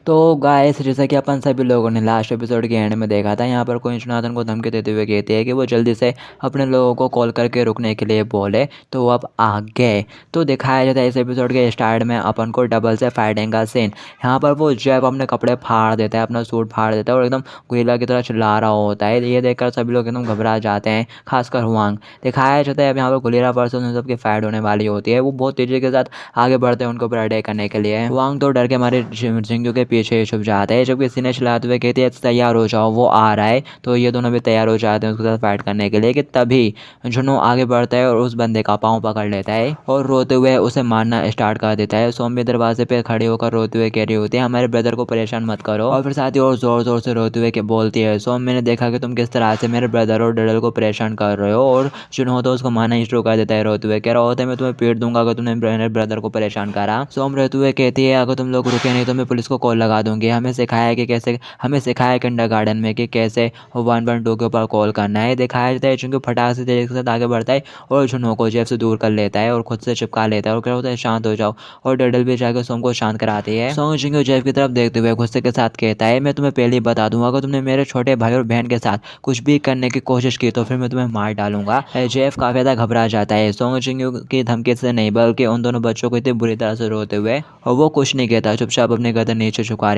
तो गाइस जैसा कि अपन सभी लोगों ने लास्ट एपिसोड के एंड में देखा था, यहाँ पर कोई जोनाथन को धमकी देते हुए कहती है कि वो जल्दी से अपने लोगों को कॉल करके रुकने के लिए बोले। तो वो अब आ गए। तो दिखाया जाता है इस एपिसोड के स्टार्ट में अपन को डबल से फाइटिंग का सीन। यहाँ पर वो जैक अपने कपड़े फाड़ देता है, अपना सूट फाड़ देता है और एकदम गोरिल्ला की तरह चिल्ला रहा होता है। ये देखकर सभी लोग एकदम घबरा जाते हैं, खासकर हुआंग। दिखाया जाता है अब यहाँ पर गोरिल्ला वर्सेस उन सबकी फाइट होने वाली होती है। वो बहुत तेजी के साथ आगे बढ़ते हैं उनको ऊपर अटैक करने के लिए। हुआंग तो डर के मारे जिंगू के पीछे छुप जाते हैं, जब किसी ने चिल्लाते हुए कहती है तैयार हो जाओ, वो आ रहा है। तो ये दोनों भी तैयार हो जाते हैं उसके साथ फाइट करने के लिए कि तभी जुनू आगे बढ़ता है और उस बंदे का पाँव पकड़ लेता है और रोते हुए उसे मारना स्टार्ट कर देता है। सोम्य दरवाजे पे खड़े होकर रोते हुए कह रही होती है हमारे ब्रदर को परेशान मत करो, और फिर साथ ही और जोर जोर से रोते हुए के बोलती है सोम मैंने देखा कि तुम किस तरह से मेरे ब्रदर और डडल को परेशान कर रहे हो। और जुनू तो उसको मारना ही शुरू कर देता है रोते हुए, कह रहा होता है मैं तुम्हें पीट दूंगा अगर तुमने मेरे ब्रदर को परेशान करा। सोम रोते हुए कहती है अगर तुम लोग रुके नहीं तो मैं पुलिस को कॉल लगा दूंगी। हमें सिखाया है किंडरगार्टन में कि कैसे 112 के ऊपर कॉल करना है। दिखाया जाता है चूंकि फटाक से तेजी के साथ आगे बढ़ता है और जुनू को जेफ से दूर कर लेता है और खुद से चिपका लेता है और कह होता है शांत हो जाओ। और डडल भी जाकर सोम को शांत कराती है। सोम जिंगो जेफ की तरफ देखते हुए गुस्से के साथ कहता है मैं तुम्हें पहले ही बता दूंगा अगर तुमने मेरे छोटे भाई और बहन के साथ कुछ भी करने की कोशिश की तो फिर मैं तुम्हें मार डालूंगा। जेफ काफी ज्यादा घबरा जाता है सोंग जिंगो की धमकी से नहीं बल्कि उन दोनों बच्चों को इतनी बुरी तरह से रोते हुए, और वो कुछ नहीं कहता, चुपचाप अपने गर्दन नीचे झुका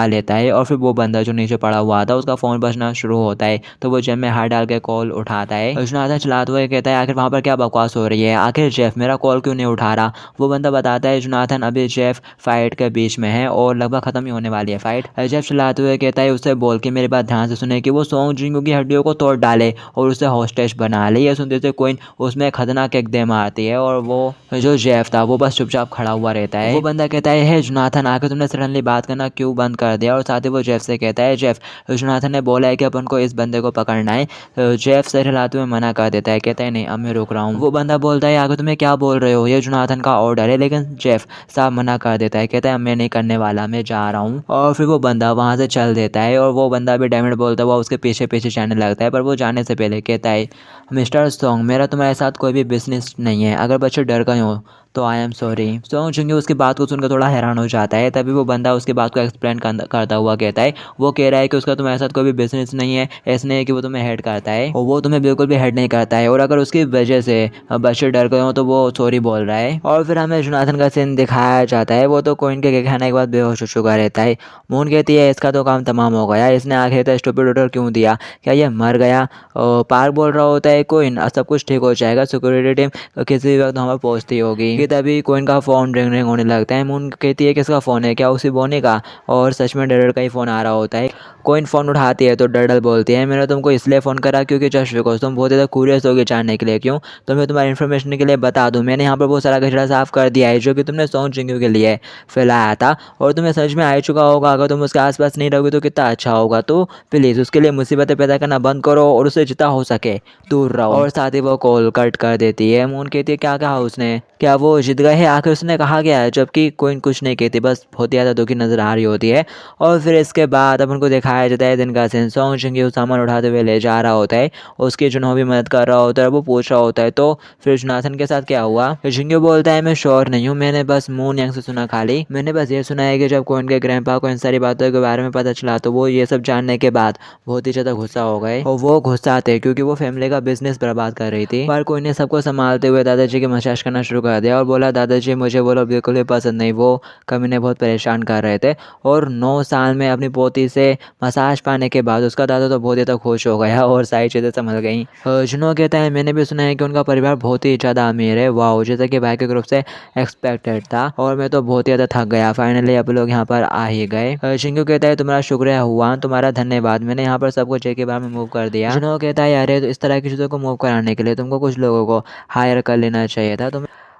लेता है। और फिर वो बंदा जो नीचे पड़ा हुआ था उसका फोन बजना शुरू होता है तो वो जेब में हाथ डाल के कॉल उठाता है। जोनाथन चलाते हुए कहता है आखिर वहाँ पर क्या बकवास हो रही है, आखिर जेफ मेरा कॉल क्यों नहीं उठा रहा। वो बंदा बताता है जोनाथन अभी जेफ फाइट के बीच में है और लगभग खत्म ही होने वाली है फाइट। जेफ चलाते हुए कहता है उससे बोल के मेरी बात ध्यान से सुने कि वो सोंग जिंगू की हड्डियों को तोड़ डाले और उसे हॉस्टेज बना ले। ये सुनते से कोइन उसमें खतरनाक एक दे मारती है और वो जो जेफ था वो बस चुपचाप खड़ा हुआ रहता है। वो बंदा कहता है जोनाथन आखिर तुमने सडनली बात करना क्यों बंद कर दिया। और साथ ही वो जेफ से कहता है जेफ जोनाथन ने बोला है कि अपन को इस बंदे को पकड़ना है। जेफ सर हिलाते हुए मना कर देता है, कहता है नहीं अब मैं रुक रहा हूँ। वो बंदा बोलता है आगे तुम्हें क्या बोल रहे हो, ये जोनाथन का ऑर्डर है। लेकिन जेफ साफ मना कर देता है, कहता है मैं नहीं करने वाला, मैं जा रहा हूँ। और फिर वो बंदा वहाँ से चल देता है और वो बंदा भी डायमंड बोलता हुआ उसके पीछे पीछे जाने लगता है। पर वो जाने से पहले कहता है मिस्टर सोंग मेरा तुम्हारे साथ कोई भी बिजनेस नहीं है, अगर बच्चे डर गए हो तो I am sorry. Song Xingu उसकी बात को सुनकर थोड़ा हैरान हो जाता है। तभी वो बंदा उसकी बात को एक्सप्लेन करता हुआ कहता है वो कह रहा है कि उसका तुम्हारे साथ कोई भी बिजनेस नहीं है, ऐसा नहीं है कि वो तुम्हें हेड करता है और वो तुम्हें बिल्कुल भी हेड नहीं करता है। और अगर उसकी वजह से बच्चे डर गए हो तो वो सॉरी बोल रहा है। और फिर हमें जोनाथन का सीन दिखाया जाता है, वो तो कोइन के खाने के बाद बेहोश हो चुका रहता है। मून कहती है इसका तो काम तमाम हो गया, इसने आखिर तक स्टूपिड ऑर्डर क्यों दिया, क्या ये मर गया। पार्क बोल रहा होता है कोइन सब कुछ ठीक हो जाएगा, सिक्योरिटी टीम किसी वक्त वहाँ पर पहुँचती होगी। कि तभी कोइन का फोन रिंग होने लगता है। मून कहती है किसका फोन है, क्या उसी बोने का। और सच में डडल का ही फोन आ रहा होता है। कोइन फोन उठाती है तो डडल बोलती है मैंने तुमको इसलिए फ़ोन करा क्योंकि जस्ट बिकॉज तुम बहुत ज़्यादा क्यूरियस होगी जानने के लिए। क्यों तो मैं तुम्हारी इन्फॉर्मेशन के लिए बता दूं, मैंने यहाँ पर बहुत सारा कचरा साफ कर दिया है जो कि तुमने सोंग जिंगू के लिए फैलाया था और तुम्हें समझ में आ चुका होगा। अगर तुम उसके आसपास नहीं रहोगे तो कितना अच्छा होगा। तो प्लीज़ उसके लिए मुसीबतें पैदा करना बंद करो और उससे जितना हो सके दूर रहो। और साथ ही वो कॉल कट कर देती है। मून कहती है क्या कहा उसने, क्या वो जीत गए हैं आखिर उसने कहा गया है। जबकि कोइन कुछ नहीं कहती, बस बहुत ज़्यादा दुखी नजर आ रही होती है। और फिर इसके बाद अपन को दिखाया जाता है दिन का सीन। सोंग जिंगू सामान उठाते हुए ले जा रहा होता है, उसकी जुनहो भी मदद कर रहा होता है। वो पूछ रहा होता है तो फिर जोनाथन के साथ क्या हुआ। जिंगू बोलता है मैं श्योर नहीं हूँ, मैंने बस मून यांग से सुना, खाली मैंने बस ये सुना है कि जब कोइन के ग्रैंडपा को इन सारी बातों के बारे में पता चला तो वो ये सब जानने के बाद बहुत ही ज़्यादा गुस्सा हो गए। और वो गुस्सा थे क्योंकि वो फैमिली का बिजनेस बर्बाद कर रही थी। पर कोइन ने सबको संभालते हुए दादाजी की मसाज करना शुरू कर दिया और बोला दादाजी मुझे वो लोग बिल्कुल भी पसंद नहीं, वो कमीने बहुत परेशान कर रहे थे। और 9 साल में अपनी पोती से मसाज पाने के बाद उसका दादा तो बहुत ज़्यादा खुश हो गया और सारी चीज़ें संभल गई। जुनो कहता है मैंने भी सुना है कि उनका परिवार बहुत ही ज़्यादा अमीर है। वाह, जैसा कि भाई के ग्रुप से एक्सपेक्टेड था। और मैं तो बहुत ही ज़्यादा थक गया, फाइनली अब लोग यहाँ पर आ ही गए। जिंगू कहता है तुम्हारा शुक्रिया हुआ, तुम्हारा धन्यवाद, मैंने यहाँ पर सब कुछ एक ही बार में मूव कर दिया। जुनो कहता है यार तो इस तरह की चीज़ों को मूव कराने के लिए तुमको कुछ लोगों को हायर कर लेना चाहिए था।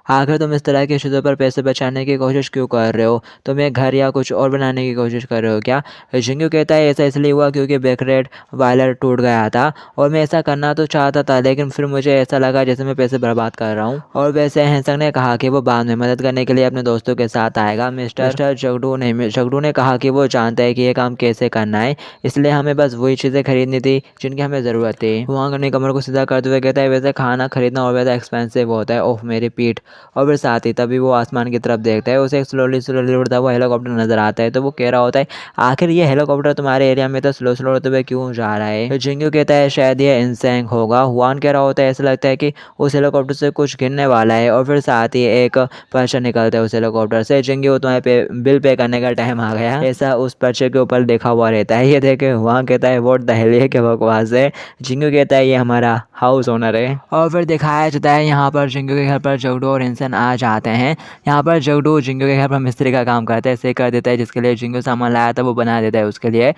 आखिर तुम इस तरह की चीज़ों पर पैसे बचाने की कोशिश क्यों कर रहे हो, तुम एक घर या कुछ और बनाने की कोशिश कर रहे हो क्या। जिंगू कहता है ऐसा इसलिए हुआ क्योंकि बेकरेट वायलर टूट गया था और मैं ऐसा करना तो चाहता था लेकिन फिर मुझे ऐसा लगा जैसे मैं पैसे बर्बाद कर रहा हूँ। और वैसे हैंसंग ने कहा कि वो बाद में मदद करने के लिए अपने दोस्तों के साथ आएगा। मिस्टर जगडू ने कहा कि वो जानता है कि ये काम कैसे करना है, इसलिए हमें बस वही चीज़ें खरीदनी थी जिनकी हमें ज़रूरत थी। वहाँ अपनी कमर को सीधा करते हुए कहता है वैसे खाना खरीदना और ज़्यादा एक्सपेंसिव होता है। ओह मेरी पीठ। और फिर साथ ही तभी वो आसमान की तरफ देखता है, उसे एक स्लोली स्लोली उड़ता हुआ हेलीकॉप्टर नजर आता है। तो वो कह रहा होता है आखिर ये हेलीकॉप्टर तुम्हारे एरिया में तो स्लो स्लो उड़ते हुए क्यों जा रहा है। तो जिंगू कहता है शायद ये इंसेंग होगा। हुआन कह रहा होता है ऐसा लगता है कि उस हेलीकॉप्टर से कुछ गिरने वाला है। और फिर साथ ही एक पर्चा निकलता है उस हेलीकॉप्टर से। जिंगू तुम्हारे बिल पे करने का टाइम आ गया, ऐसा उस पर्चे के ऊपर लिखा हुआ रहता है। ये देखे हुआन कहता है व्हाट द हेल, ये क्या बकवास है। जिंगू कहता है ये हमारा हाउस ओनर है। और फिर दिखाया जाता है यहाँ पर जिंगू के घर पर जगडू और इंसान आ जाते हैं। यहाँ पर जगडू जिंगू के घर पर मिस्त्री का काम करता है, ऐसे कर देता है जिसके लिए जिंगू सामान लाया था वो बना देता है उसके लिए।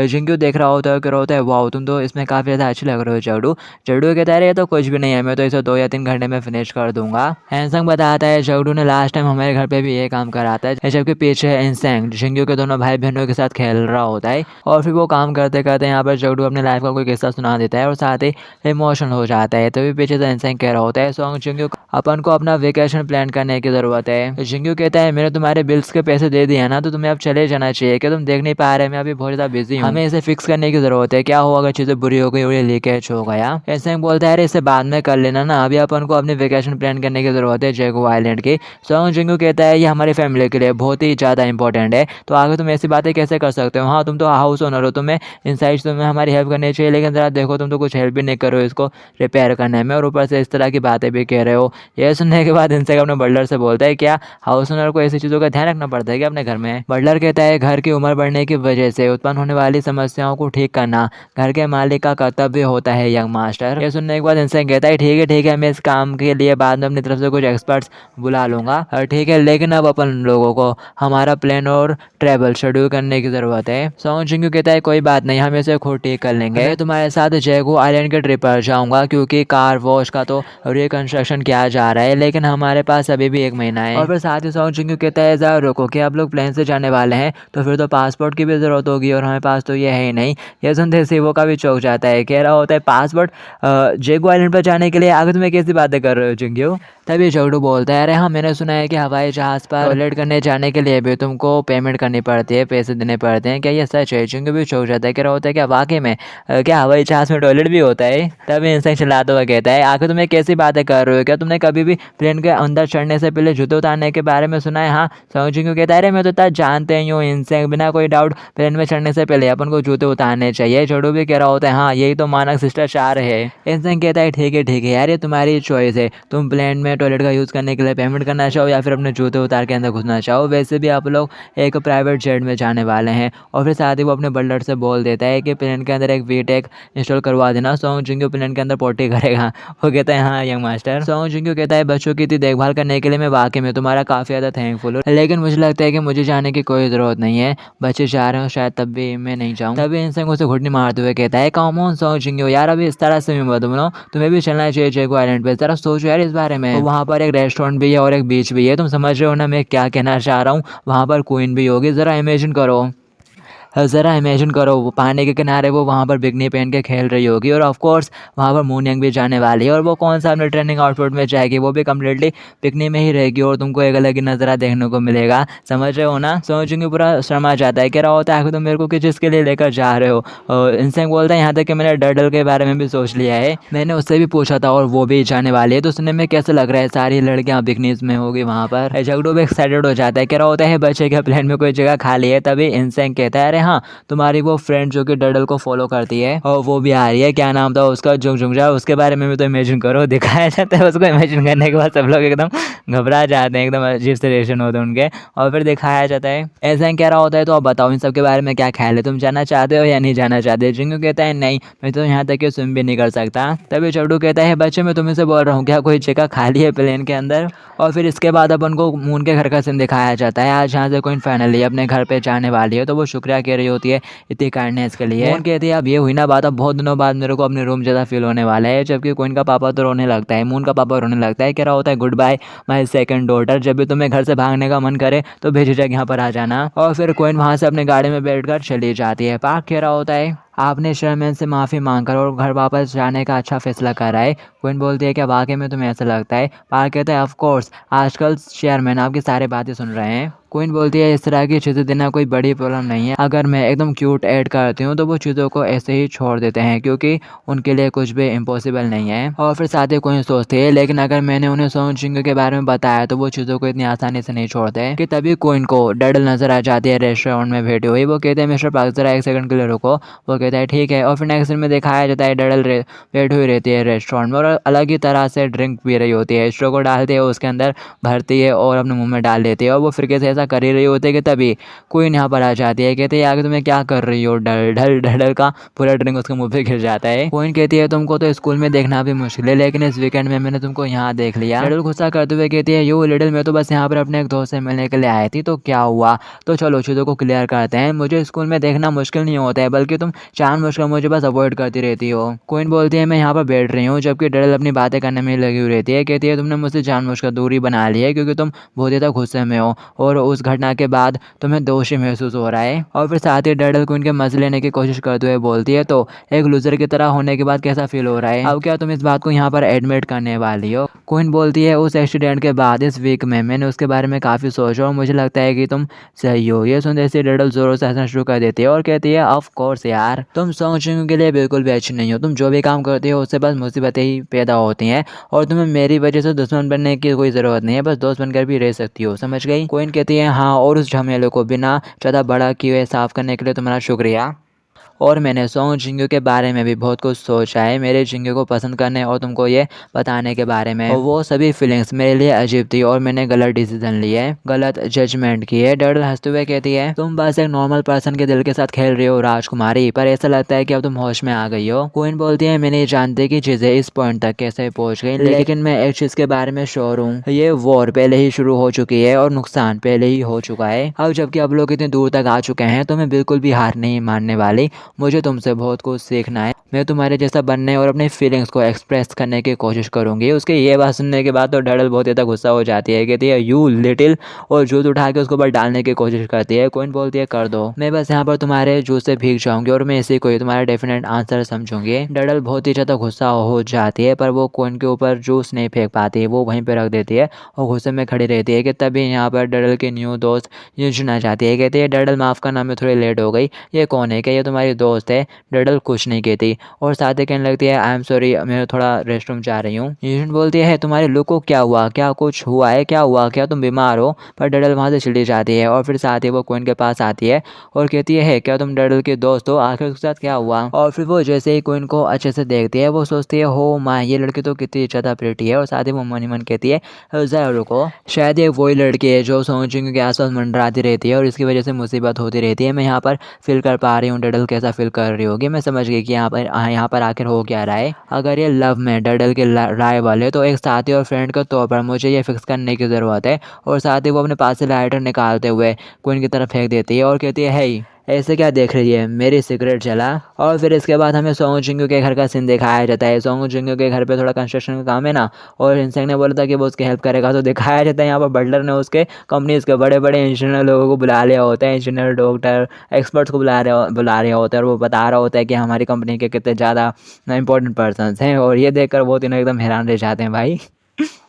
जिंगू देख रहा होता है, कह रहा होता है वाह तुम तो इसमें काफ़ी ज़्यादा अच्छे लग रहे हो जगडू। जगडू कहता है ये तो कुछ भी नहीं है, मैं तो इसे 2 या 3 घंटे में फिनिश कर दूंगा। हैंसंग बताता है जगडू ने लास्ट टाइम हमारे घर पे भी ये काम करा था, जबकि पीछे इंसेंग जिंगू के दोनों भाई बहनों के साथ खेल रहा होता है। और फिर वो काम करते करते यहाँ पर जगडू अपने लाइफ का कोई किस्सा सुना देता है और साथ ही इमोशनल हो जाता है। तभी पीछे से इंसेंग कह रहा होता है सॉन्ग जिंगू अपन को अपना वेकेशन प्लान करने की ज़रूरत है। जिंगू कहता है मैंने तुम्हारे बिल्स के पैसे दे दिए ना, तो तुम्हें अब चले जाना चाहिए, क्या तुम देख नहीं पा रहे मैं अभी बहुत ज़्यादा बिजी हूँ, हमें इसे फिक्स करने की ज़रूरत है। क्या हुआ अगर चीज़ें बुरी हो गई और ये लीकेज हो गया। इंसेंग बोलता है अरे इसे बाद में कर लेना ना, अभी अपन को अपनी वेकेशन प्लान करने की ज़रूरत है जैगो आइलैंड की। सॉन्ग जिंगू कहता है ये हमारी फैमिली के लिए बहुत ही ज़्यादा इंपॉर्टेंट है, तो आगे तुम ऐसी बातें कैसे कर सकते हो। हाँ तुम तो हाउस ओनर हो, तुम्हें इनसाइड तुम्हें हमारी हेल्प करनी चाहिए, लेकिन ज़रा देखो तुम तो कुछ हेल्प भी नहीं करो इसको रिपेयर करने में, और ऊपर से इस तरह की बातें भी कह रहे हो। यह सुनने के बाद इंसेंग अपने बटलर से बोलता है क्या हाउस ओनर को ऐसी चीज़ों का ध्यान रखना पड़ता है क्या अपने घर में। बटलर कहता है घर की उम्र बढ़ने की वजह से उत्पन्न होने वाली समस्याओं को ठीक करना घर के मालिक का कर्तव्य होता है यंग मास्टर। यह सुनने के बाद इंसेंग कहता है ठीक है मैं इस काम के लिए बाद में अपनी तरफ से कुछ एक्सपर्ट्स बुला लूंगा, ठीक है, लेकिन अब अपन लोगों को हमारा प्लान और ट्रैवल शेड्यूल करने की ज़रूरत है। सॉन्ग जिंगू कहता है कोई बात नहीं, हम इसे खुद ठीक कर लेंगे। मैं तुम्हारे साथ जैगो आइलैंड के ट्रिप पर जाऊंगा क्योंकि कार वॉश का तो रिकंस्ट्रक्शन किया जा रहा है, लेकिन हमारे पास अभी भी 1 महीना है। और फिर साथ ही सॉन्ग जिंगू कहता है ज़रा रुको कि आप लोग प्लेन से जाने वाले हैं तो फिर तो पासपोर्ट की भी ज़रूरत होगी और हमारे पास तो ये है ही नहीं। यह सुनते सिवो का भी चौंक जाता है, कह रहा होता है पासपोर्ट जैगो आइलैंड पर जाने के लिए, आगे तुम्हें कैसी बातें कर रहे हो जिंगू। तभी जगडू बोलता है अरे हाँ मैंने सुना है कि हवाई जहाज़ पर टॉयलेट करने जाने के लिए भी तुमको पेमेंट करनी पड़ती है, पैसे देने पड़ते हैं, क्या ये सच है। जिंगू भी चौंक जाता है, कह रहा होता है क्या वाकई में क्या हवाई जहाज़ में टॉयलेट भी होता है। तभी इंसान चिल्लाता हुआ कहता है आखिर तुम्हें कैसी बातें कर रहे हो, क्या तुमने कभी भी प्लेन के अंदर चढ़ने से पहले जूते उतारने के बारे में सुना है। हाँ सॉन्ग जिंगू कहता है अरे मैं तो इतना जानते ही हूँ इंसान, बिना कोई डाउट प्लेन में चढ़ने से पहले अपन को जूते उतारने चाहिए। जगडू भी कह रहा होता है हाँ यही तो मानक शिष्टाचार है। इंसान कहता है ठीक है यार ये तुम्हारी चॉइस है, तुम प्लेन में टॉयलेट का यूज़ करने के लिए पेमेंट करना चाहो या फिर अपने जूते उतार के अंदर घुसना चाहो। वैसे भी आप लोग एक प्राइवेट जेट में जाने वाले हैं। और फिर साथ ही वो अपने बटलर से बोल देता है कि प्लेन के अंदर एक वीटेक इंस्टॉल करवा देना, सॉन्ग जिंगू प्लेन के अंदर पोटी करेगा। वो कहता है हाँ यंग मास्टर। सॉन्ग जिंगू कहता है बच्चों की देखभाल करने के लिए मैं वाकई में तुम्हारा काफ़ी ज़्यादा थैंकफुल हूँ, लेकिन मुझे लगता है कि मुझे जाने की कोई ज़रूरत नहीं है, बच्चे जा रहे हो शायद तब भी मैं नहीं जाऊँ। तभी इंसान उसे घुटनी मारते हुए कहता है कम ऑन सॉन्ग जिंगू यार अभी इस तरह से मत बोलो, तुम्हें भी चलना चाहिए जैगो आइलैंड पे, जरा सोचो यार इस बारे में। वहाँ पर एक रेस्टोरेंट भी है और एक बीच भी है, तुम समझ रहे हो ना मैं क्या कहना चाह रहा हूँ। वहाँ पर क्वीन भी होगी, ज़रा इमेजिन करो वो पानी के किनारे वो वहाँ पर बिकनी पहन के खेल रही होगी, और ऑफ कोर्स वहाँ पर मून यंग भी जाने वाली है, और वो कौन सा अपने ट्रेनिंग आउटफिट में जाएगी, वो भी कम्प्लीटली बिकनी में ही रहेगी और तुमको एक अलग ही नज़ारा देखने को मिलेगा। समझ रहे हो ना। सोचेंगे पूरा शर्मा जाता है, कह रहा होता है आखिर तुम मेरे को किस चीज़ के लिए लेकर जा रहे हो। इंसान बोलता है यहाँ तक कि मैंने डर्डल के बारे में भी सोच लिया है, मैंने उससे भी पूछा था और वो भी जाने वाली है, तो सुनने में कैसे लग रहा है सारी लड़कियाँ बिकनीज में होगी वहाँ पर। जगडू भी एक्साइटेड हो जाता है, कह रहा होता है बच्चे के प्लान में कोई जगह खाली है। तभी इंसान कहता है अरे हाँ तुम्हारी वो फ्रेंड जो कि डर्डल को फॉलो करती है और वो भी आ रही है, क्या नाम था उसका, जुंगजुंगजा, उसके बारे में भी तो इमेजिन करो। दिखाया जाता है उसको इमेजिन करने के बाद सब लोग एकदम घबरा जाते हैं, एकदम अजीब से रिएक्शन होते हैं उनके। और फिर दिखाया जाता है ऐसा कह रहा होता है तो अब बताओ इन सब के बारे में क्या ख्याल है, तुम जाना चाहते हो या नहीं जाना चाहते। जिंगू कहता है नहीं मैं तो यहाँ तक कि स्विम भी नहीं कर सकता। तभी जगडू कहता है बच्चे मैं तुम्हें से बोल रहा हूँ क्या कोई जगह खाली है प्लेन के अंदर। और फिर इसके बाद अपन को मून के घर का सीन दिखाया जाता है। आज यहाँ से क्वीन फाइनली अपने घर पे जाने वाली है, तो वो शुक्रिया कह रही होती है इतनी काइंडनेस के लिए। मून कहती है अब ये हुई ना बात, अब बहुत दिनों बाद मेरे को अपने रूम जैसा फील होने वाला है। जबकि क्वीन का पापा तो रोने लगता है, मून का पापा रोने लगता है, कह रहा होता है good bye my second daughter, जब भी तुम्हें घर से भागने का मन करे तो बेझिझक यहाँ पर आ जाना। और फिर क्वीन वहाँ से अपने गाड़ी में बैठकर चली जाती है। पार्क कह रहा होता है आपने शर्मैन से माफ़ी मांगकर और घर वापस जाने का अच्छा फैसला करा है, क्वीन बोलती है क्या वाकई में तुम्हें ऐसा लगता है? पार्क कहता है ऑफ कोर्स, आजकल चेयरमैन आपकी सारी बातें सुन रहे हैं। क्वीन बोलती है इस तरह की चीज़ें देना कोई बड़ी प्रॉब्लम नहीं है, अगर मैं एकदम क्यूट ऐड करती हूँ तो वो चीज़ों को ऐसे ही छोड़ देते हैं क्योंकि उनके लिए कुछ भी इम्पॉसिबल नहीं है। और फिर साथ ही क्वीन सोचती है लेकिन अगर मैंने उन्हें सोंग जिंग के बारे में बताया तो वो चीज़ों को इतनी आसानी से नहीं छोड़ते। कि तभी क्वीन को डडल नजर आ जाती है रेस्टोरेंट में बैठी हुई। वो कहते हैं मिस्टर पार्क जरा एक सेकंड के लिए रुको। वो कहता है ठीक है। और फिर नेक्स्ट सीन में दिखाया जाता है डडल बैठी हुई रहती है रेस्टोरेंट में और अलग ही तरह से ड्रिंक पी रही होती है। स्ट्रो को डालती है उसके अंदर भरती है और अपने मुंह में डाल देती है और वो फिर से ऐसा कर ही रही होती है कि तभी क्वीन यहाँ पर आ जाती है। कहती है आगे तुम्हें क्या कर रही हो? डल ढल ढल का पूरा ड्रिंक उसके मुंह पे गिर जाता है। क्वीन कहती है तुमको तो स्कूल में देखना भी मुश्किल है लेकिन इस वीकेंड में मैंने तुमको यहाँ देख लिया। डडल गुस्सा करते हुए कहती है यू लिटिल, मैं तो बस यहाँ पर अपने एक दोस्त से मिलने के लिए आई थी तो क्या हुआ? तो चलो चीज़ों को क्लियर करते हैं। मुझे स्कूल में देखना मुश्किल नहीं होता है बल्कि तुम जानबूझकर मुझे बस अवॉइड करती रहती हो। क्वीन बोलती है मैं यहाँ पर बैठ रही हूँ जबकि डडल अपनी बातें करने में लगी हुई रहती है। कहती है तुमने मुझसे जानबूझकर दूरी बना ली है क्योंकि तुम बहुत ज़्यादा गुस्से में हो और उस घटना के बाद तुम्हें दोषी महसूस हो रहा है। और फिर साथ ही डडल क्वीन के मजे लेने की कोशिश करते हुए बोलती है तो एक लूजर की तरह होने के बाद कैसा फील हो रहा है? अब क्या तुम इस बात को यहाँ पर एडमिट करने वाली हो? क्वीन बोलती है उस एक्सीडेंट के बाद इस वीक में मैंने उसके बारे में काफ़ी सोचा और मुझे लगता है कि तुम सही हो। ये सुनते से डडल जोरों से हंसना शुरू कर देती है और कहती है ऑफ कोर्स यार, तुम सोंग जिंग के लिए बिल्कुल भी अच्छी नहीं हो। तुम जो भी काम करती हो उससे बस मुसीबतें ही पैदा होती हैं और तुम्हें मेरी वजह से दुश्मन बनने की कोई ज़रूरत नहीं है, बस दोस्त बनकर भी रह सकती हो, समझ गई? क्वीन कहती है हाँ, और उस झमेले को बिना ज़्यादा बड़ा किए साफ करने के लिए तुम्हारा शुक्रिया। और मैंने सोंग जिंगू के बारे में भी बहुत कुछ सोचा है, मेरे जिंगू को पसंद करने और तुमको ये बताने के बारे में। और वो सभी फीलिंग्स मेरे लिए अजीब थी और मैंने गलत डिसीजन लिए, गलत जजमेंट किए। डडल हंसते हुए कहती है तुम बस एक नॉर्मल पर्सन के दिल के साथ खेल रही हो राजकुमारी, पर ऐसा लगता है कि अब तुम होश में आ गई हो। क्वीन बोलती है मैं नहीं जानती कि चीज़ें इस पॉइंट तक कैसे पहुँच गई, लेकिन मैं एक चीज़ के बारे में श्योर हूँ, ये वॉर पहले ही शुरू हो चुकी है और नुकसान पहले ही हो चुका है। अब जबकि अब लोग इतने दूर तक आ चुके हैं तो मैं बिल्कुल भी हार नहीं मानने वाली। मुझे तुमसे बहुत कुछ सीखना है, मैं तुम्हारे जैसा बनने और अपने फीलिंग्स को एक्सप्रेस करने की कोशिश करूंगी। उसके ये बात सुनने के बाद तो डडल बहुत ज़्यादा गुस्सा हो जाती है। कहती है यू लिटिल, और जूस उठा के उसके ऊपर डालने की कोशिश करती है। क्वीन बोलती है कर दो, मैं बस यहाँ पर तुम्हारे जूस से भीग जाऊंगी और मैं इसी को ही तुम्हारा डेफिनेट आंसर समझूंगी। डडल बहुत ही ज़्यादा गुस्सा हो जाती है पर वो क्वीन के ऊपर जूस नहीं फेंक पाती, वो वहीं पर रख देती है और गुस्से में खड़ी रहती है। कि तभी यहाँ पर डडल की न्यू दोस्त यूजिन आ जाती है। कहती है डडल माफ़ करना, मैं थोड़ी लेट हो गई, ये कौन है? क्या ये तुम्हारी दोस्त है? डडल कुछ नहीं कहती और साथ ही कहने लगती है आई एम सॉरी, मैं थोड़ा रेस्टरूम जा रही हूँ। यूजिन बोलती है तुम्हारे लुक को क्या हुआ? क्या कुछ हुआ है? क्या हुआ? क्या तुम बीमार हो? पर डडल वहाँ से चली जाती है और फिर साथ ही वो क्वीन के पास आती है और कहती है क्या तुम डडल के दोस्त हो? आखिर उसके साथ क्या हुआ? और फिर वो जैसे ही क्वीन को अच्छे से देखती है वो सोचती है हो माँ, ये लड़की तो कितनी ज़्यादा प्रिटी है। और साथ ही वो मन ही मन कहती है ज़रा रुको, शायद ये वही लड़की है जो सोंग जिंग के आसपास मंडराती रहती है और इसकी वजह से मुसीबत होती रहती है। मैं यहाँ पर फील कर पा रही हूँ डडल कैसा फील कर रही होगी। मैं समझ गई कि यहाँ पर आखिर हो क्या रहा है। अगर ये लव में डडल के राइवल है तो एक साथी और फ्रेंड के तौर पर मुझे ये फिक्स करने की ज़रूरत है। और साथ ही वो अपने पास से लाइटर निकालते हुए क्वीन की तरफ फेंक देती है और कहती है हे ऐसे क्या देख रही है, मेरी सिगरेट जला। और फिर इसके बाद हमें सोंग जिंगू के घर का सीन दिखाया जाता है। सोंग जिंगू के घर पे थोड़ा कंस्ट्रक्शन का काम है ना, और इंसेंग ने बोला था कि वो उसकी हेल्प करेगा, तो दिखाया जाता है यहाँ पर बटलर ने उसके कंपनीज के बड़े बड़े इंजीनियर लोगों को बुला लिया होता है, इंजीनियर डॉक्टर एक्सपर्ट्स को बुला रहा होता है और वो बता रहा होता है कि हमारी कंपनी के कितने ज़्यादा इंपॉर्टेंट पर्सन हैं। और ये देखकर वो तीनों एकदम हैरान रह जाते हैं भाई।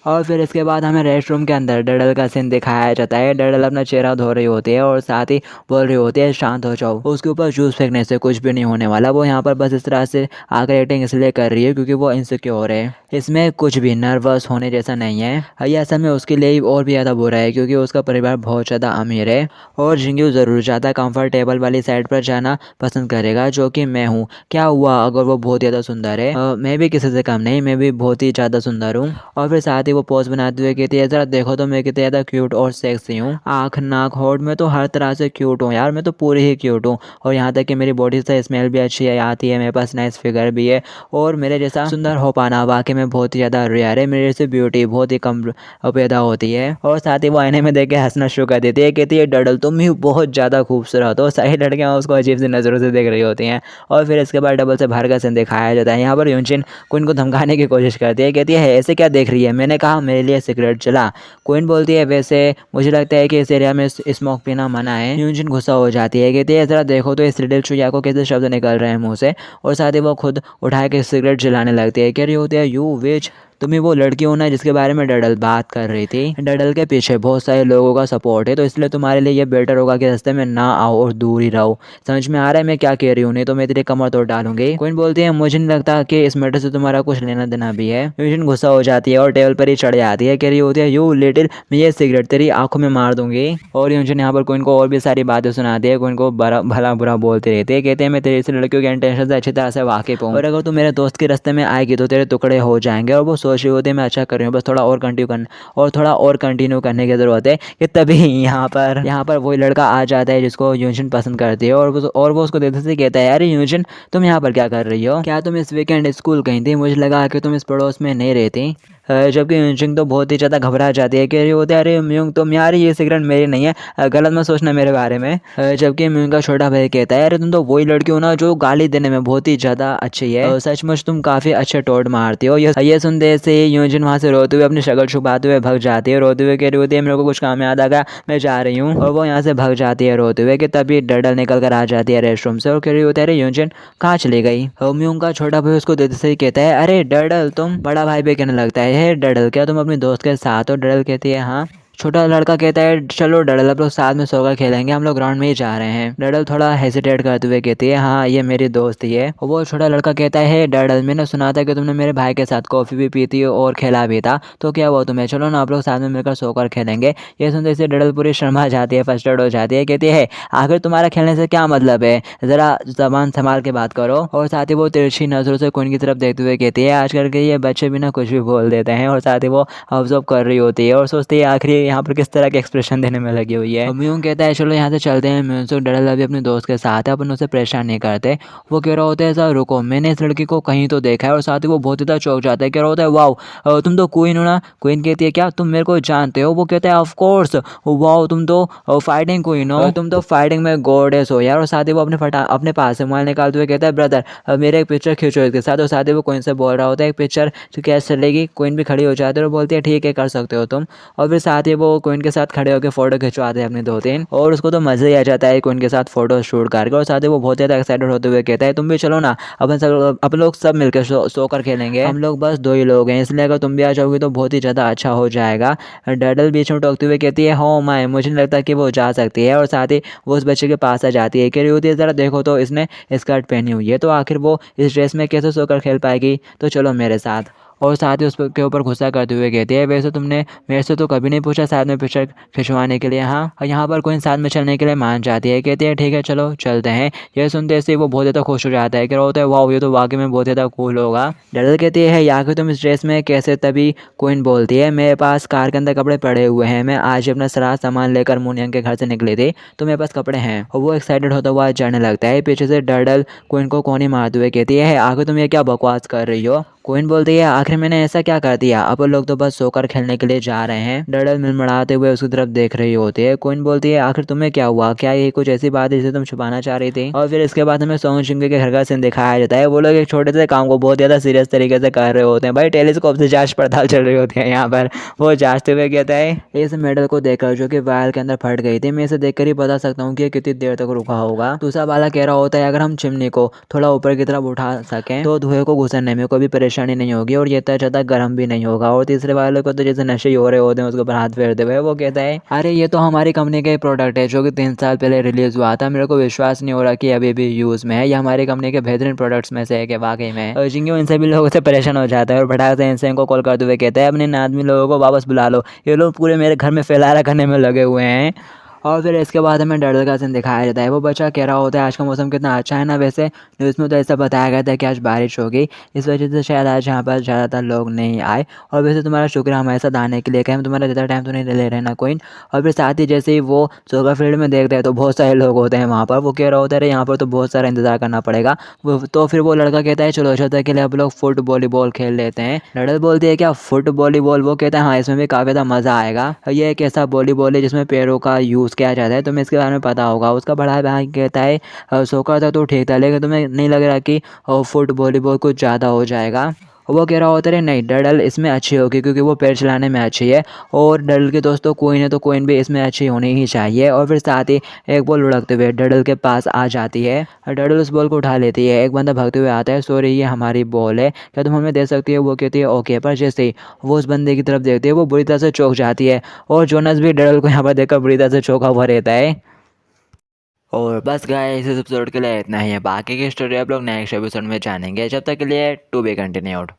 और फिर इसके बाद हमें रेस्ट रूम के अंदर डडल का सीन दिखाया जाता है। डडल अपना चेहरा धो रही होती है और साथ ही बोल रही होती है शांत हो जाओ, उसके ऊपर जूस फेंकने से कुछ भी नहीं होने वाला। वो यहाँ पर बस इस तरह से आकर एक्टिंग इसलिए कर रही है क्योंकि वो इनसिक्योर है, इसमें कुछ भी नर्वस होने जैसा नहीं है। यह समय उसके लिए और भी ज़्यादा बुरा है क्योंकि उसका परिवार बहुत ज़्यादा अमीर है और जिंगू ज़रूर ज़्यादा कंफर्टेबल वाली साइड पर जाना पसंद करेगा, जो कि मैं हूँ। क्या हुआ अगर वो बहुत ज़्यादा सुंदर है? मैं भी किसी से कम नहीं, मैं भी बहुत ही ज़्यादा सुंदर हूँ। और फिर साथ ही वो पोज बनाते हुए कहती है जरा देखो तो मैं कितनी ज़्यादा क्यूट और सेक्सी हूँ, आँख नाक होठ में तो हर तरह से क्यूट हूँ यार, मैं तो पूरी ही क्यूट हूँ। और यहाँ तक कि मेरी बॉडी से स्मेल भी अच्छी है आती है, मेरे पास नाइस फिगर भी है और मेरे जैसा सुंदर हो पाना वाकई में बहुत ही ज़्यादा रेयर है। मेरे जैसे ब्यूटी बहुत ही कम पैदा होती है। और साथ ही वो आईने में देख के हंसना शुरू कर देती है, कहती है डडल तुम ही बहुत ज़्यादा खूबसूरत हो। सारी लड़कियाँ उसको अजीब सी नज़रों से देख रही होती हैं। और फिर इसके बाद डबल से बाहर का सीन दिखाया जाता है। यहाँ पर यूजिन क्वीन को धमकाने की कोशिश करती है, कहती है ऐसे क्या देख रही है, मैंने कहा मेरे लिए सिगरेट जला। क्वीन बोलती है वैसे मुझे लगता है कि इस एरिया में स्मोक पीना मना है। यूजिन गुस्सा हो जाती है, कहती है जरा देखो तो इस लिटिल चुया को कैसे शब्द निकल रहे हैं मुँह से, और साथ ही वो खुद उठा के सिगरेट जलाने लगती है। कह रही होती है यू विच, तुम ही वो लड़की हो ना जिसके बारे में डडल बात कर रही थी। डडल के पीछे बहुत सारे लोगों का सपोर्ट है, तो इसलिए तुम्हारे लिए ये बेटर होगा कि रास्ते में ना आओ और दूर ही रहो। समझ में आ रहा है मैं क्या कह रही हूँ? नहीं तो मैं तेरी कमर तोड़ डालूंगी। क्वीन बोलती है मुझे नहीं लगता कि इस मैटर से तुम्हारा कुछ लेना देना भी है। यूजिन गुस्सा हो जाती है और टेबल पर ही चढ़ जाती है। कह रही होती है यू लिटिल, मैं ये सिगरेट तेरी आंखों में मार दूंगी। और यूजिन यहाँ पर क्वीन को और भी सारी बातें सुनाती है, क्वीन को भला बुरा बोलते रहते हैं। कहते हैं मैं तेरे से लड़कियों के इंटेंशन से अच्छी तरह से वाकिफ हूँ, और अगर तू मेरे दोस्त के रास्ते में आएगी तो तेरे टुकड़े हो जाएंगे। और वो सोच रही होती है मैं अच्छा कर रही हूँ, बस थोड़ा और कंटिन्यू करने की जरूरत है। कि तभी यहाँ पर वही लड़का आ जाता है जिसको यूजिन पसंद करती है, और वो उसको देखते से कहता है अरे यूजिन तुम यहाँ पर क्या कर रही हो? क्या तुम इस वीकेंड स्कूल गई थी? मुझे लगा कि तुम इस पड़ोस में नहीं रहती। जबकि यूजिन तो बहुत ही ज़्यादा घबरा जाती है। कह रही होती है अरे म्यूंग तुम यार, ये सिगरेट मेरी नहीं है, गलत मत सोचना मेरे बारे में। जबकि म्यूंग का छोटा भाई कहता है अरे तुम तो वही लड़की हो ना जो गाली देने में बहुत ही ज़्यादा अच्छी है, सचमुच तुम काफ़ी अच्छे टोट मारती हो। ये सुनते से यूजिन वहाँ से रोते हुए अपनी शक्ल छुपाते हुए भग जाती है। रोते हुए कह रही होती है मेरे को कुछ काम याद आ गया, मैं जा रही हूँ। और वो यहाँ से भग जाती है रोते हुए। कि तभी डडल निकल कर आ जाती है रेस्टरूम से और कह रही होती है अरे यूजिन कहाँ चली गई? म्यूंग का छोटा भाई उसको देते से कहता है अरे डडल तुम। बड़ा भाई भी कहने लगता है डडल क्या तुम अपनी दोस्त के साथ हो? डडल कहती है हाँ। छोटा लड़का कहता है चलो डडल अब लोग साथ में सोकर खेलेंगे, हम लोग ग्राउंड में ही जा रहे हैं। डडल थोड़ा हेजिटेट करते हुए कहती है हाँ ये मेरी दोस्त ही है। वो छोटा लड़का कहता है डडल मैंने सुना था कि तुमने मेरे भाई के साथ कॉफ़ी भी पी थी और खेला भी था, तो क्या हुआ तुम्हें? चलो ना आप लोग साथ में मिलकर सोकर खेलेंगे। ये सुनते से डडल पूरी शर्मा जाती है, फर्स्टेड हो जाती है। कहती है आखिर तुम्हारा खेलने से क्या मतलब है, ज़रा ज़बान संभाल के बात करो। और साथ ही वो तिरछी नजरों से क्वीन की तरफ देखते हुए कहती है आजकल के ये बच्चे भी ना कुछ भी बोल देते हैं। और साथ ही वो ऑब्जर्व कर रही होती है और सोचती है आखिर यहाँ पर किस तरह के एक्सप्रेशन देने में लगी हुई है। म्यूंग कहता है चलो यहाँ से चलते हैं। म्यूंग से डडल अभी अपने दोस्त के साथ है, अपन उसे परेशान नहीं करते। वो कह रहा होता है सर रुको, मैंने इस लड़की को कहीं तो देखा है। और साथ ही वो बहुत ज़्यादा चौंक जाता है। कह रहा होता है वाओ तुम तो क्वीन हो ना? क्वीन कहती है क्या तुम मेरे को जानते हो? वो कहता है ऑफ कोर्स, वाओ तुम तो फाइटिंग क्वीन हो, तुम तो फाइटिंग में गॉडेस हो यार। और साथ ही वो अपने पास से मोबाइल निकालते हुए कहता है ब्रदर मेरे एक पिक्चर खींचो इसके साथ। और साथ ही वो क्वीन से बोल रहा होता है एक पिक्चर तो कैसे चलेगी? क्वीन भी खड़ी हो जाती है और बोलती है ठीक है कर सकते हो तुम। और फिर साथ ही वो क्वीन के साथ खड़े होकर फोटो खिंचवाते हैं अपने दो तीन, और उसको तो मज़ा ही आ जाता है क्वीन के साथ फोटो शूट करके। और साथ ही वो बहुत ज़्यादा एक्साइटेड होते हुए कहता है तुम भी चलो ना, अपन लोग सब मिलकर सो कर खेलेंगे, हम लोग बस 2 ही लोग हैं, इसलिए अगर तुम भी आ जाओगी तो बहुत ही ज़्यादा अच्छा हो जाएगा। डडल बीच में टोकते हुए कहती है हो माय, मुझे नहीं लगता कि वो जा सकती है। और साथ ही वो उस बच्चे के पास आ जाती है। कह रही होती है ज़रा देखो तो इसने स्कर्ट पहनी हुई है, तो आखिर वो इस ड्रेस में कैसे सोकर खेल पाएगी, तो चलो मेरे साथ। और साथ ही उसके ऊपर गुस्सा करते हुए कहती है वैसे तुमने मेरे से तो कभी नहीं पूछा साथ में पिक्चर खिंचवाने के लिए। हाँ, यहाँ पर कोई साथ में चलने के लिए मान जाती है। कहती है ठीक है चलो चलते हैं। यह सुनते से वो बहुत ज़्यादा खुश हो जाता है। कह रहा होता है वाह ये तो वाकई में बहुत ज़्यादा कूल होगा। डडल कहती है या कि तुम इस ड्रेस में कैसे? तभी क्वीन बोलती है मेरे पास कार के अंदर कपड़े पड़े हुए हैं, मैं आज अपना सारा सामान लेकर मुनियन के घर से निकली थी, तो मेरे पास कपड़े हैं। और वो एक्साइटेड होता हुआ जाने लगता है। पीछे से डडल क्वीन को कोनी मारते हुए कहती है आखिर तुम ये क्या बकवास कर रही हो? क्वीन बोलती है आखिर मैंने ऐसा क्या कर दिया, अब लोग तो बस सोकर खेलने के लिए जा रहे हैं। डडल मिलमड़ाते हुए उसकी तरफ देख रही होती है। क्वीन बोलती है आखिर तुम्हें क्या हुआ, क्या ये कुछ ऐसी बात है जिसे तुम छुपाना चाह रही थी? और फिर इसके बाद हमें सोंग चिंगे के घर का सीन दिखाया जाता है। वो लोग एक छोटे से काम को बहुत ज़्यादा सीरियस तरीके से कर रहे होते हैं। भाई टेलीस्कोप से जांच पड़ताल चल रही होती है यहाँ पर। वो जांचते हुए कहता है इस मेडल को देखकर जो कि वायर के अंदर फट गई थी, मैं इसे देखकर ही बता सकता हूँ कि कितनी देर तक रुका होगा। दूसरा वाला कह रहा होता है अगर हम चिमनी को थोड़ा ऊपर की तरफ उठा सकें तो धुएं को गुजरने में कोई भी परेशानी नहीं होगी और इतना ज़्यादा गर्म भी नहीं होगा। और तीसरे वाले को तो जैसे नशे हो रहे होते हैं उसके ऊपर हाथ फेरते हुए वो कहता है अरे ये तो हमारी कंपनी का प्रोडक्ट है जो कि 3 साल पहले रिलीज हुआ था, मेरे को विश्वास नहीं हो रहा कि अभी भी यूज़ में है। ये हमारी कंपनी के बेहतरीन प्रोडक्ट्स में से है कि वाकई में। और जिंगे इन सभी लोगों से परेशान हो जाता है और भटाक से इनसे इनको कॉल करते हुए कहता है अपने आदमी लोगों को वापस बुला लो, ये लोग पूरे मेरे घर में फैलारा करने में लगे हुए हैं। और फिर इसके बाद हमें डडल का सीन दिखाया जाता है। वो बच्चा कह रहा होता है आज का मौसम कितना अच्छा है ना, वैसे न्यूज़ में तो ऐसा बताया गया था कि आज बारिश होगी, इस वजह से शायद आज यहाँ पर ज़्यादातर लोग नहीं आए। और वैसे तुम्हारा शुक्र हमारे साथ आने के लिए, कि हम तुम्हारा ज़्यादा टाइम तो नहीं ले रहे ना कोई। और फिर साथ ही जैसे ही वो सोकर फील्ड में देखते हैं तो बहुत सारे लोग होते हैं वहाँ पर। वो कह रहा होता है यहाँ पर तो बहुत सारा इंतजार करना पड़ेगा। तो फिर वो लड़का कहता है चलो अच्छा के लिए अब लोग फुट वॉलीबॉल खेल लेते हैं। डडल बोलती है क्या फुट वॉलीबॉल? वो कहता है हाँ इसमें भी काफ़ी ज़्यादा मज़ा आएगा। ये एक ऐसा वॉलीबॉल है जिसमें पैरों का यूज़ किया जाता है, तुम्हें इसके बारे में पता होगा। उसका बड़ा भाई कहता है सोकर था तो ठीक था, लेकिन तुम्हें नहीं लग रहा कि फुट वॉलीबॉल कुछ ज़्यादा हो जाएगा? वो कह रहा होता है नहीं डडल इसमें अच्छी होगी क्योंकि वो पैर चलाने में अच्छी है, और डडल के दोस्तों क्वीन है तो क्वीन भी इसमें अच्छी होनी ही चाहिए। और फिर साथ ही एक बॉल लुढ़कते हुए डडल के पास आ जाती है, डडल उस बॉल को उठा लेती है। एक बंदा भागते हुए आता है, सॉरी ये हमारी बॉल है, क्या तुम हमें दे सकती है? वो कहती है ओके। पर जैसे ही वो उस बंदे की तरफ देखती है वो बुरी तरह से चौंक जाती है, और जोनस भी डडल को यहाँ पर देखकर बुरी तरह से चौंका हुआ रहता है। और बस गाइस इस एपिसोड के लिए इतना ही है, बाकी की स्टोरी आप लोग नेक्स्ट एपिसोड में जानेंगे। जब तक के लिए टू बी कंटिन्यूड।